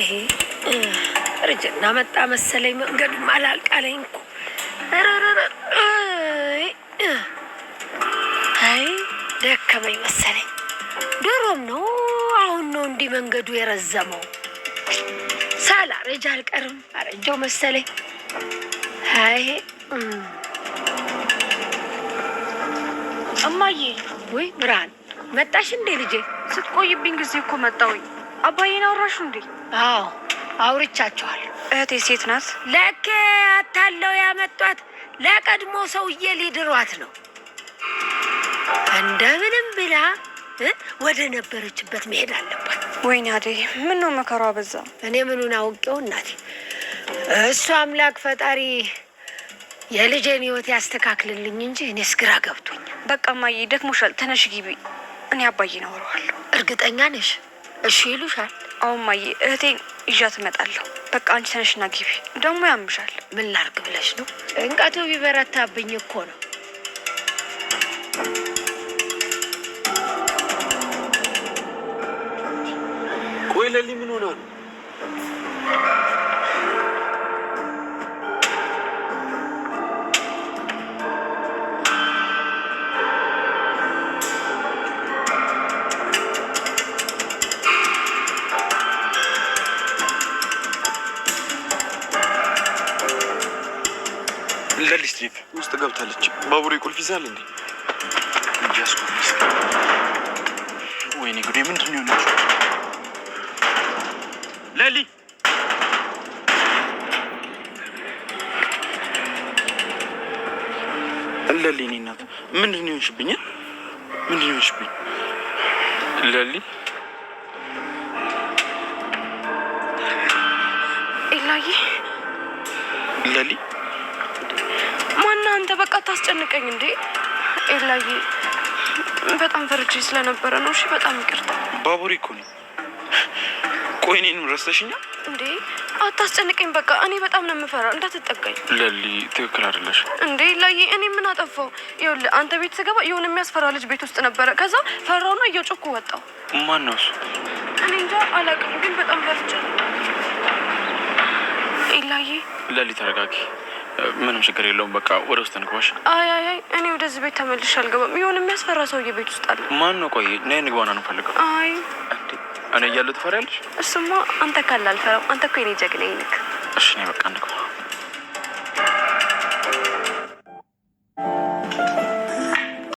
አይ እርጅና መጣ መሰለኝ። መንገዱም አላልቃለኝ እኮ። አይ ደከመኝ መሰለኝ። ድሮም ነው አሁን ነው እንዲህ መንገዱ የረዘመው። ሳላረጅ አልቀርም። አረጀው መሰለኝ። አይ እማዬ። ወይ ብርሃን መጣሽ እንዴ ልጄ? ስትቆይብኝ ጊዜ እኮ መጣሁኝ። አባዬን አወራሹ እንዴ? አዎ አውርቻቸዋለሁ። እህቴ ሴት ናት። ለኬ አታለው ያመጧት ለቀድሞ ሰውዬ ሊድሯት ነው። እንደምንም ብላ ወደ ነበረችበት መሄድ አለባት። ወይኔ አደይ ምን ነው መከሯ በዛ። እኔ ምኑን አውቄው እናቴ። እሱ አምላክ ፈጣሪ የልጄን ህይወት ያስተካክልልኝ እንጂ እኔስ ግራ ገብቶኝ። በቃ እማዬ ደክሞሻል፣ ተነሽ ግቢ። እኔ አባዬን አወራዋለሁ። እርግጠኛ ነሽ? እሺ ይሉሻል? አዎ እማዬ፣ እህቴን ይዣት እመጣለሁ። በቃ አንቺ ተነሽና ግቢ። ደግሞ ያምሻል። ምን ላርግ ብለሽ ነው? ጭንቀቱ ቢበረታብኝ እኮ ነው። ቆይ ለሊ ምን ሆና ነው? ለሊ ስትሪፕ ውስጥ ገብታለች። ባቡሬ ቁልፍ ይዛል እንዴ? እያስቆምስ ወይኔ ጉዴ! ምንድን ነው የሆነችው? ለሊ ለሊ እኔ እናት ምንድን ነው የሆንሽብኝ? ምንድን ነው የሆንሽብኝ? ለሊ ኤላዬ ለሊ ማነህ አንተ? በቃ ታስጨንቀኝ እንዴ ኤላዬ። በጣም ፈርቼ ስለነበረ ነው። እሺ በጣም ይቅርታ። ባቡሬ እኮ ነኝ። ቆይ እኔንም ረስተሽኛል እንዴ? አታስጨንቀኝ በቃ። እኔ በጣም ነው የምፈራው፣ እንዳትጠጋኝ። ለሊ ትክክል አይደለሽ እንዴ ኤላዬ። እኔ ምን አጠፋው? ይኸውልህ አንተ ቤት ስገባ የሆነ የሚያስፈራ ልጅ ቤት ውስጥ ነበረ። ከዛ ፈራውና እየጮኩ ወጣው። ማን ነው እሱ? እኔ እንጃ አላውቅም፣ ግን በጣም ፈርቼ ኤላዬ። ለሊ ተረጋጊ፣ ምንም ችግር የለውም። በቃ ወደ ውስጥ እንግባሽ። አይ እኔ ወደዚህ ቤት ተመልሼ አልገባም። የሆነ የሚያስፈራ ሰውዬ ቤት ውስጥ አለ። ማን ነው? ቆይ ነይ እንግባና ነው ፈልገው። አይ እኔ እያለሁ ትፈሪያለሽ? እሱማ አንተ ካለ አልፈራም። አንተ እኮ የኔ ጀግና ነህ። እሺ ነይ በቃ እንግባ።